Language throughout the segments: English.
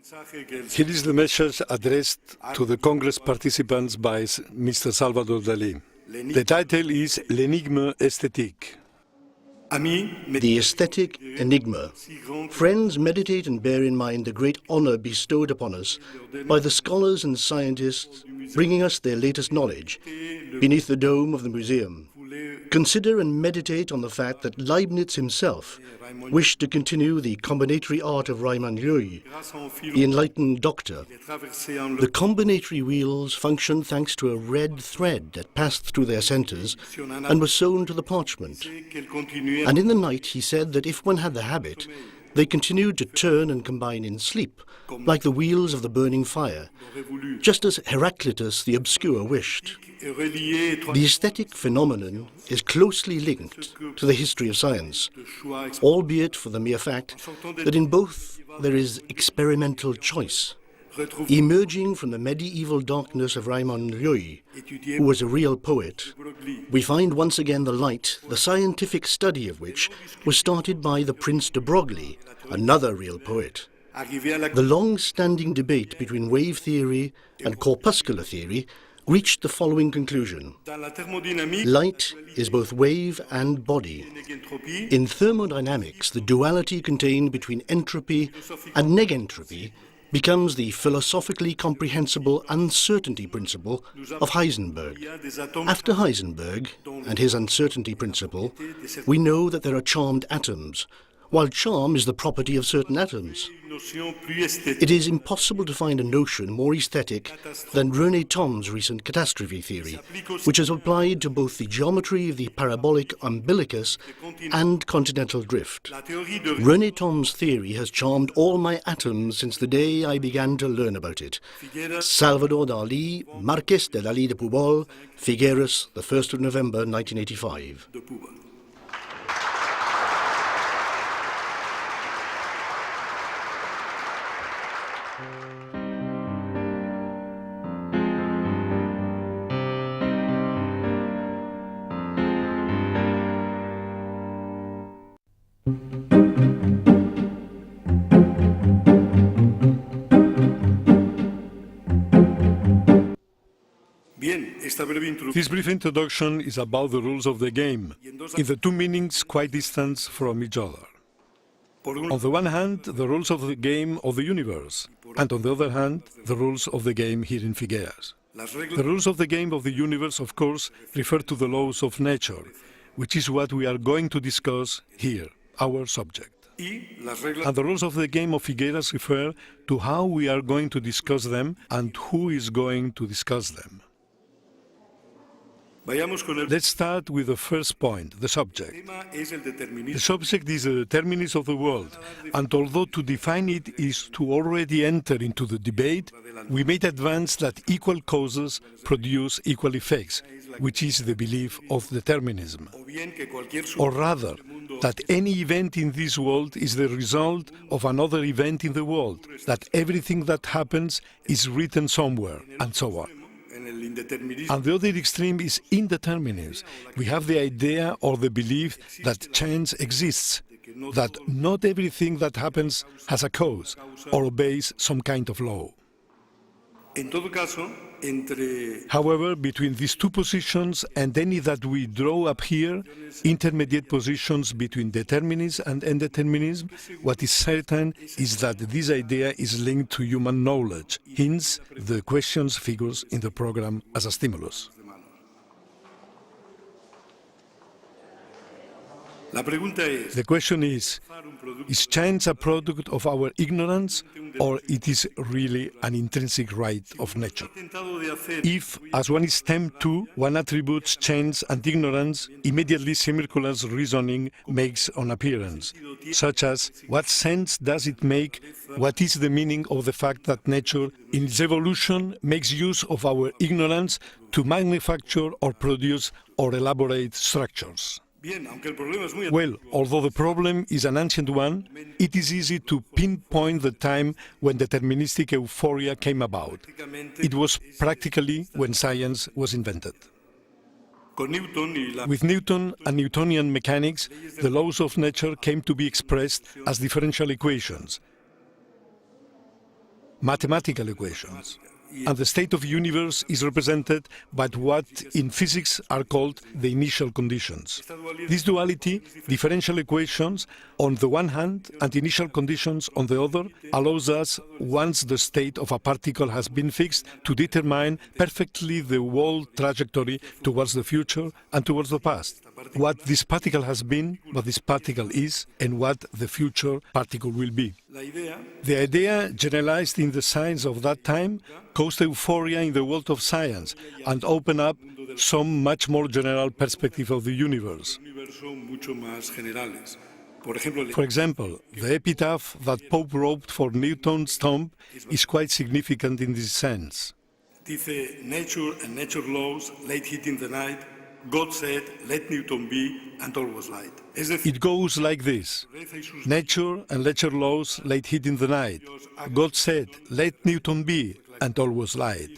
Here is the message addressed to the Congress participants by Mr. Salvador Dalí. The title is L'Énigme esthétique. The Aesthetic Enigma. Friends, meditate and bear in mind the great honor bestowed upon us by the scholars and scientists bringing us their latest knowledge beneath the dome of the museum. Consider and meditate on the fact that Leibniz himself wished to continue the combinatory art of Ramon, the enlightened doctor. The combinatory wheels functioned thanks to a red thread that passed through their centers and was sewn to the parchment. And in the night he said that if one had the habit, they continued to turn and combine in sleep, like the wheels of the burning fire, just as Heraclitus the Obscure wished. The aesthetic phenomenon is closely linked to the history of science, albeit for the mere fact that in both there is experimental choice. Emerging from the medieval darkness of Ramon, who was a real poet, we find once again the light, the scientific study of which was started by the Prince de Broglie, another real poet. The long-standing debate between wave theory and corpuscular theory reached the following conclusion. Light is both wave and body. In thermodynamics, the duality contained between entropy and negentropy becomes the philosophically comprehensible uncertainty principle of Heisenberg. After Heisenberg and his uncertainty principle, we know that there are charmed atoms, while charm is the property of certain atoms. It is impossible to find a notion more aesthetic than René Thom's recent catastrophe theory, which is applied to both the geometry of the parabolic umbilicus and continental drift. René Thom's theory has charmed all my atoms since the day I began to learn about it. Salvador Dalí, Marqués de Dalí de Pujol, Figueres, the 1st of November, 1985. This brief introduction is about the rules of the game, in the two meanings quite distant from each other. On the one hand, the rules of the game of the universe, and on the other hand, the rules of the game here in Figueres. The rules of the game of the universe, of course, refer to the laws of nature, which is what we are going to discuss here, our subject. And the rules of the game of Figueres refer to how we are going to discuss them and who is going to discuss them. Let's start with the first point, the subject. The subject is the determinism of the world, and although to define it is to already enter into the debate, we may advance that equal causes produce equal effects, which is the belief of determinism. Or rather, that any event in this world is the result of another event in the world, that everything that happens is written somewhere, and so on. And the other extreme is indeterminism. We have the idea or the belief that chance exists, that not everything that happens has a cause or obeys some kind of law. However, between these two positions and any that we draw up here, intermediate positions between determinism and indeterminism, what is certain is that this idea is linked to human knowledge, hence the questions figures in the program as a stimulus. The question is chance a product of our ignorance, or it is really an intrinsic right of nature? If, as one is tempted to, one attributes chance and ignorance, immediately circular reasoning makes an appearance, such as, what sense does it make, what is the meaning of the fact that nature, in its evolution, makes use of our ignorance to manufacture or produce or elaborate structures? Well, although the problem is an ancient one, it is easy to pinpoint the time when deterministic euphoria came about. It was practically when science was invented. With Newton and Newtonian mechanics, the laws of nature came to be expressed as differential equations. mathematical equations. And the state of the universe is represented by what in physics are called the initial conditions. This duality, differential equations on the one hand and initial conditions on the other, allows us, once the state of a particle has been fixed, to determine perfectly the whole trajectory towards the future and towards the past. What this particle has been, what this particle is, and what the future particle will be. The idea, generalized in the science of that time, caused euphoria in the world of science and opened up some much more general perspective of the universe. For example, the epitaph that Pope wrote for Newton's tomb is quite significant in this sense. Dice, nature and nature laws laid hid in the night. God said, let Newton be, and all was light. It goes like this. Nature and nature laws laid hid in the night. God said, let Newton be, and all was light.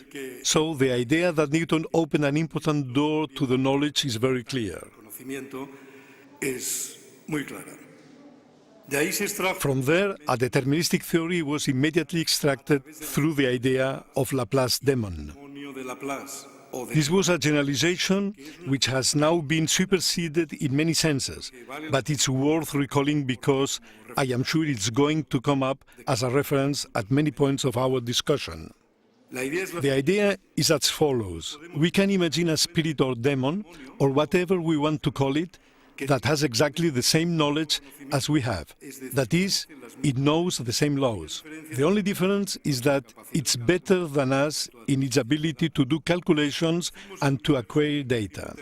So the idea that Newton opened an important door to the knowledge is very clear. From there, a deterministic theory was immediately extracted through the idea of Laplace demon. This was a generalization which has now been superseded in many senses, but it's worth recalling because I am sure it's going to come up as a reference at many points of our discussion. The idea is as follows. We can imagine a spirit or demon, or whatever we want to call it, that has exactly the same knowledge as we have. That is, it knows the same laws. The only difference is that it's better than us in its ability to do calculations and to acquire data.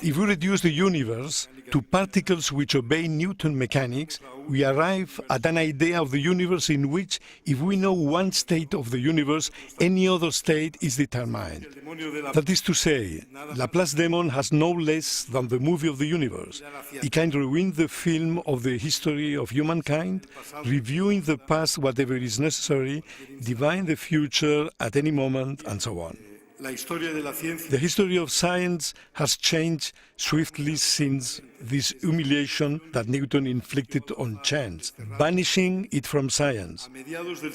If we reduce the universe to particles which obey Newton mechanics, we arrive at an idea of the universe in which, if we know one state of the universe, any other state is determined. That is to say, Laplace demon has no less than the movie of the universe. It can rewind the film of the history of humankind, reviewing the past whatever is necessary, divine the future at any moment, and so on. The history of science has changed swiftly since this humiliation that Newton inflicted on chance, banishing it from science.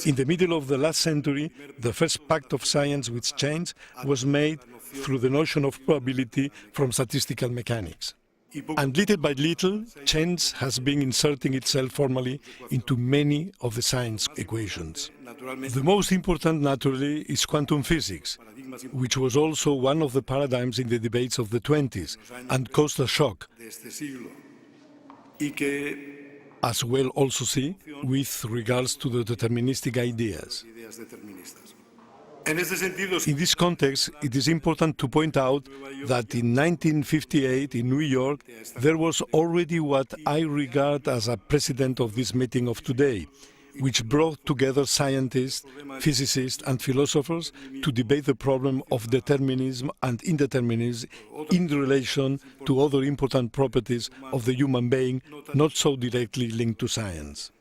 In the middle of the last century, the first pact of science with chance was made through the notion of probability from statistical mechanics. And little by little, chance has been inserting itself formally into many of the science equations. The most important, naturally, is quantum physics, which was also one of the paradigms in the debates of the 20s and caused a shock, as we'll also see with regards to the deterministic ideas. In this context, it is important to point out that in 1958 in New York, there was already what I regard as a precedent of this meeting of today, which brought together scientists, physicists and philosophers to debate the problem of determinism and indeterminism in relation to other important properties of the human being not so directly linked to science.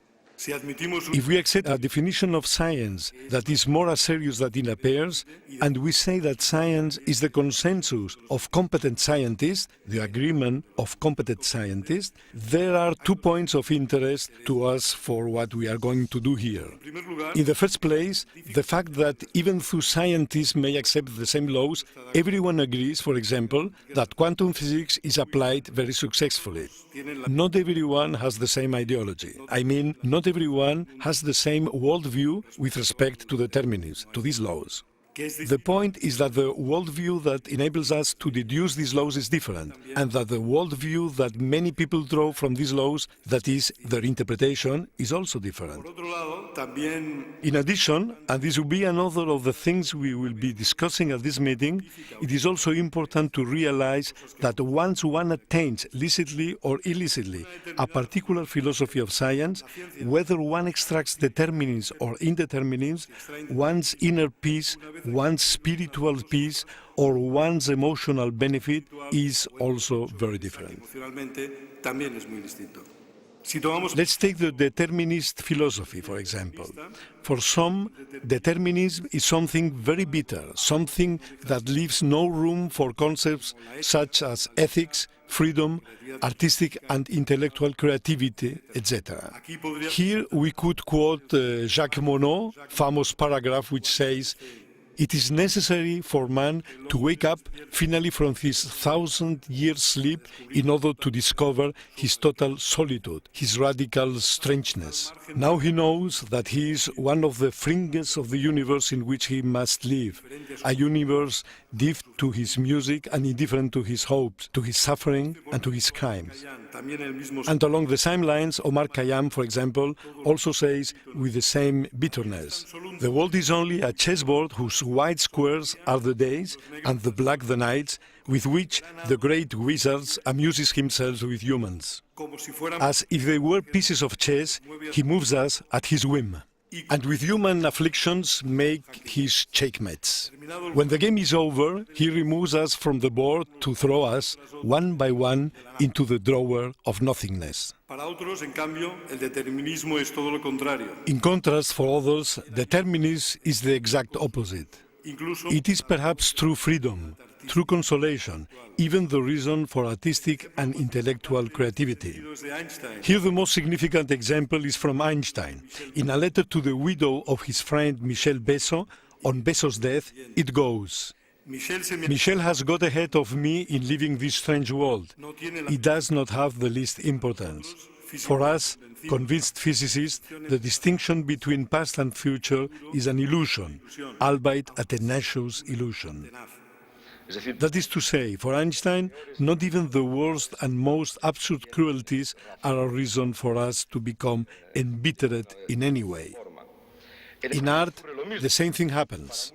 If we accept a definition of science that is more serious than it appears, and we say that science is the consensus of competent scientists, the agreement of competent scientists, there are 2 points of interest to us for what we are going to do here. In the first place, the fact that even though scientists may accept the same laws, everyone agrees, for example, that quantum physics is applied very successfully. Not everyone has the same ideology. I mean, not everyone has the same worldview with respect to determinism, to these laws. The point is that the worldview that enables us to deduce these laws is different, and that the worldview that many people draw from these laws, that is, their interpretation, is also different. In addition, and this will be another of the things we will be discussing at this meeting, it is also important to realize that once one attains, licitly or illicitly, a particular philosophy of science, whether one extracts determinism or indeterminism, one's inner peace, one's spiritual peace, or one's emotional benefit is also very different. Let's take the determinist philosophy, for example. For some, determinism is something very bitter, something that leaves no room for concepts such as ethics, freedom, artistic and intellectual creativity, etc. Here we could quote Jacques Monod's famous paragraph which says, "It is necessary for man to wake up finally from his 1,000-year sleep in order to discover his total solitude, his radical strangeness. Now he knows that he is one of the fringes of the universe in which he must live, a universe deaf to his music and indifferent to his hopes, to his suffering and to his crimes." And along the same lines, Omar Khayyam, for example, also says with the same bitterness, "The world is only a chessboard whose white squares are the days and the black the nights, with which the great wizard amuses himself with humans. As if they were pieces of chess, he moves us at his whim, and with human afflictions make his checkmates. When the game is over, he removes us from the board to throw us, one by one, into the drawer of nothingness." In contrast, for others, determinism is the exact opposite. It is perhaps true freedom, true consolation, even the reason for artistic and intellectual creativity. Here the most significant example is from Einstein. In a letter to the widow of his friend Michel Besso, on Besso's death, it goes, "Michel has got ahead of me in living this strange world. It does not have the least importance. For us, convinced physicists, the distinction between past and future is an illusion, albeit a tenacious illusion." That is to say, for Einstein, not even the worst and most absurd cruelties are a reason for us to become embittered in any way. In art, the same thing happens.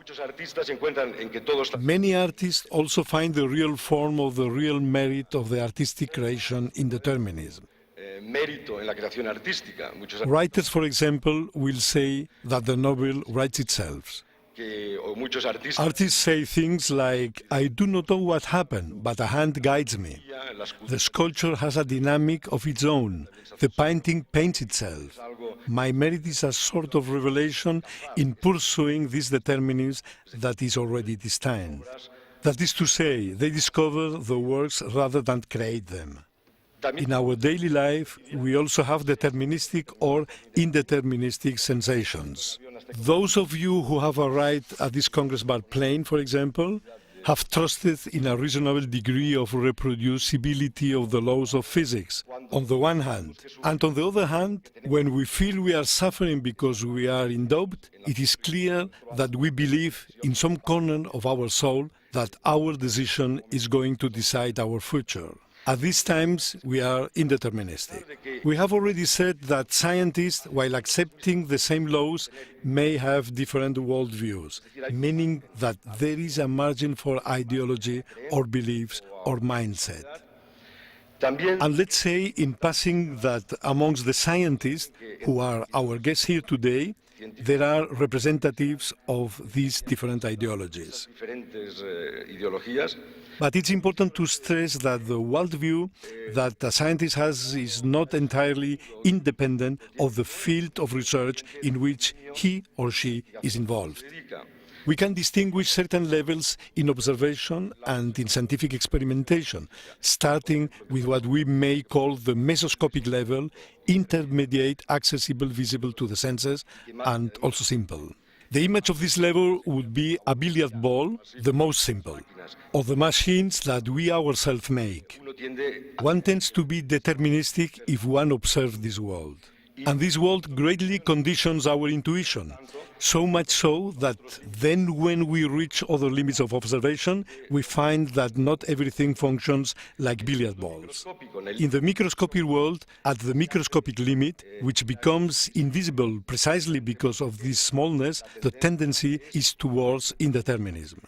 Many artists also find the real form of the real merit of the artistic creation in determinism. Writers, for example, will say that the novel writes itself. Artists say things like, "I do not know what happened, but a hand guides me. The sculpture has a dynamic of its own. The painting paints itself. My merit is a sort of revelation in pursuing this determinism that is already destined." That is to say, they discover the works rather than create them. In our daily life, we also have deterministic or indeterministic sensations. Those of you who have arrived at this Congress bar plane, for example, have trusted in a reasonable degree of reproducibility of the laws of physics, on the one hand. And on the other hand, when we feel we are suffering because we are in doubt, it is clear that we believe in some corner of our soul that our decision is going to decide our future. At these times, we are indeterministic. We have already said that scientists, while accepting the same laws, may have different worldviews, meaning that there is a margin for ideology or beliefs or mindset. And let's say in passing that amongst the scientists who are our guests here today, there are representatives of these different ideologies. But it's important to stress that the worldview that a scientist has is not entirely independent of the field of research in which he or she is involved. We can distinguish certain levels in observation and in scientific experimentation, starting with what we may call the mesoscopic level, intermediate, accessible, visible to the senses, and also simple. The image of this level would be a billiard ball, the most simple, or the machines that we ourselves make. One tends to be deterministic if one observes this world. And this world greatly conditions our intuition, so much so that then when we reach other limits of observation, we find that not everything functions like billiard balls. In the microscopic world, at the microscopic limit, which becomes invisible precisely because of this smallness, the tendency is towards indeterminism.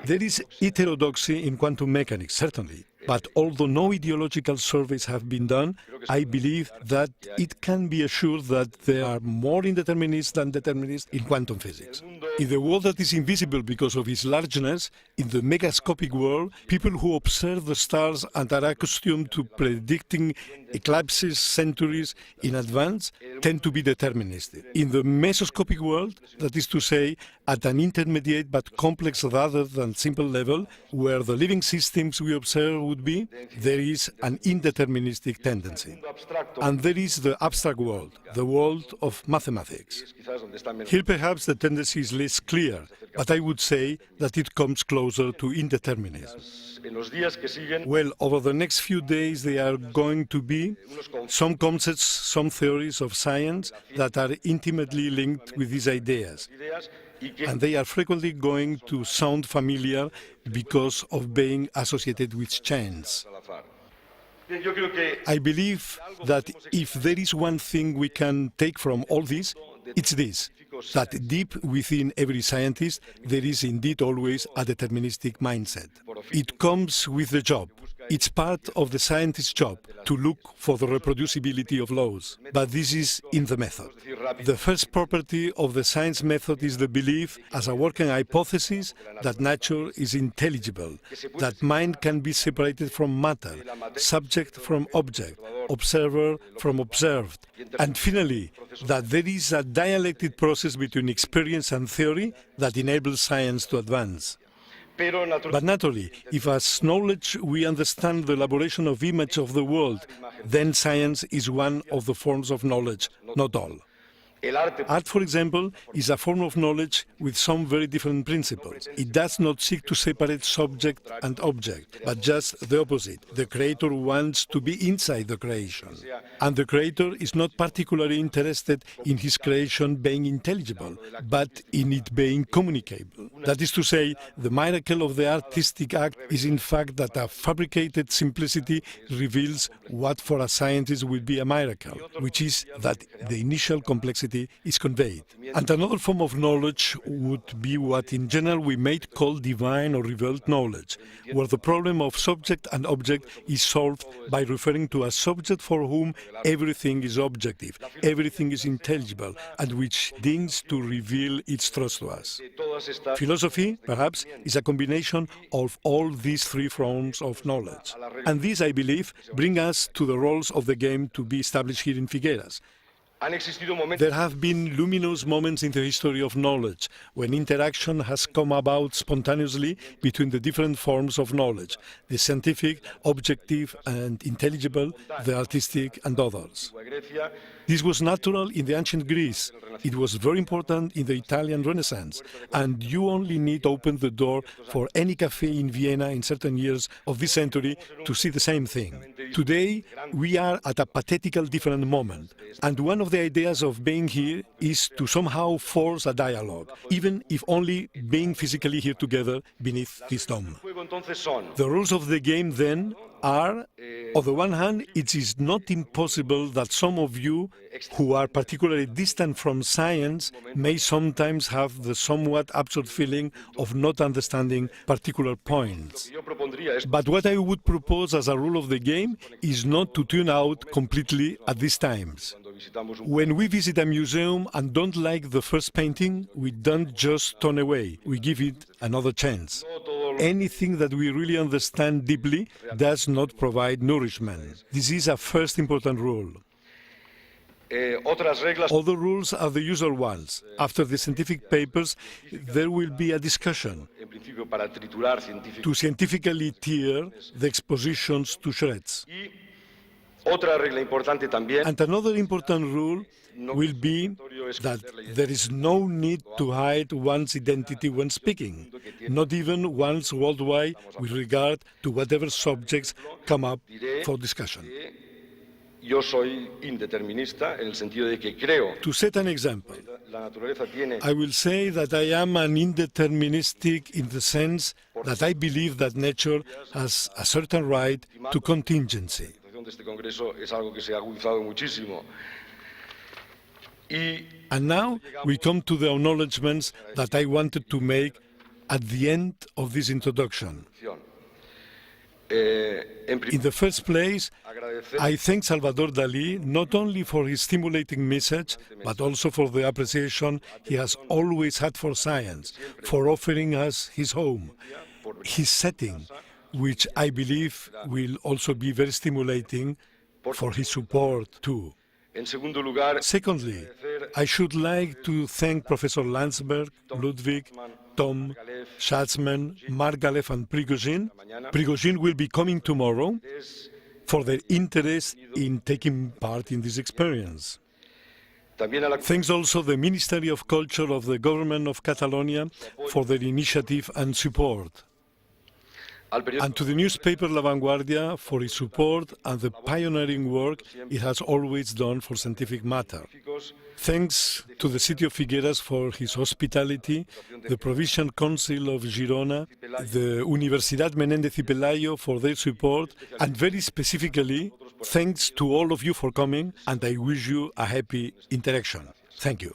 There is heterodoxy in quantum mechanics, certainly. But although no ideological surveys have been done, I believe that it can be assured that there are more indeterminists than determinists in quantum physics. In the world that is invisible because of its largeness, in the megascopic world, people who observe the stars and are accustomed to predicting eclipses centuries in advance tend to be deterministic. In the mesoscopic world, that is to say, at an intermediate but complex rather than simple level, where the living systems we observe would be, there is an indeterministic tendency. And there is the abstract world, the world of mathematics. Here perhaps the tendency is less clear, but I would say that it comes closer to indeterminism. Well, over the next few days there are going to be some concepts, some theories of science that are intimately linked with these ideas. And they are frequently going to sound familiar because of being associated with chance. I believe that if there is one thing we can take from all this, it's this, that deep within every scientist there is indeed always a deterministic mindset. It comes with the job. It's part of the scientist's job to look for the reproducibility of laws, but this is in the method. The first property of the science method is the belief, as a working hypothesis, that nature is intelligible, that mind can be separated from matter, subject from object, observer from observed, and finally, that there is a dialectic process between experience and theory that enables science to advance. But naturally, if as knowledge we understand the elaboration of image of the world, then science is one of the forms of knowledge, not all. Art, for example, is a form of knowledge with some very different principles. It does not seek to separate subject and object, but just the opposite. The creator wants to be inside the creation. And the creator is not particularly interested in his creation being intelligible, but in it being communicable. That is to say, the miracle of the artistic act is in fact that a fabricated simplicity reveals what for a scientist will be a miracle, which is that the initial complexity is conveyed. And another form of knowledge would be what in general we might call divine or revealed knowledge, where the problem of subject and object is solved by referring to a subject for whom everything is objective, everything is intelligible, and which deigns to reveal its truth to us. Philosophy, perhaps, is a combination of all these three forms of knowledge. And these, I believe, bring us to the roles of the game to be established here in Figueras. There have been luminous moments in the history of knowledge when interaction has come about spontaneously between the different forms of knowledge, the scientific, objective and intelligible, the artistic and others. This was natural in the ancient Greece. It was very important in the Italian Renaissance. And you only need to open the door for any cafe in Vienna in certain years of this century to see the same thing. Today, we are at a pathetical different moment. And one of the ideas of being here is to somehow force a dialogue, even if only being physically here together beneath this dome. The rules of the game then are, on the one hand, it is not impossible that some of you who are particularly distant from science may sometimes have the somewhat absurd feeling of not understanding particular points. But what I would propose as a rule of the game is not to tune out completely at these times. When we visit a museum and don't like the first painting, we don't just turn away, we give it another chance. Anything that we really understand deeply does not provide nourishment. This is a first important rule. Other rules are the usual ones. After the scientific papers, there will be a discussion to scientifically tear the expositions to shreds. And another important rule will be that there is no need to hide one's identity when speaking, not even once worldwide with regard to whatever subjects come up for discussion. To set an example, I will say that I am an indeterministic in the sense that I believe that nature has a certain right to contingency. And now we come to the acknowledgements that I wanted to make at the end of this introduction. In the first place, I thank Salvador Dalí not only for his stimulating message, but also for the appreciation he has always had for science, for offering us his home, his setting, which I believe will also be very stimulating, for his support too. Secondly, I should like to thank Professor Landsberg, Ludwig, Tom, Schatzman, Margalef and Prigozhin. Prigozhin will be coming tomorrow for their interest in taking part in this experience. Thanks also the Ministry of Culture of the Government of Catalonia for their initiative and support. And to the newspaper La Vanguardia for its support and the pioneering work it has always done for scientific matter. Thanks to the city of Figueras for his hospitality, the Provincial Council of Girona, the Universidad Menéndez y Pelayo for their support, and very specifically, thanks to all of you for coming, and I wish you a happy interaction. Thank you.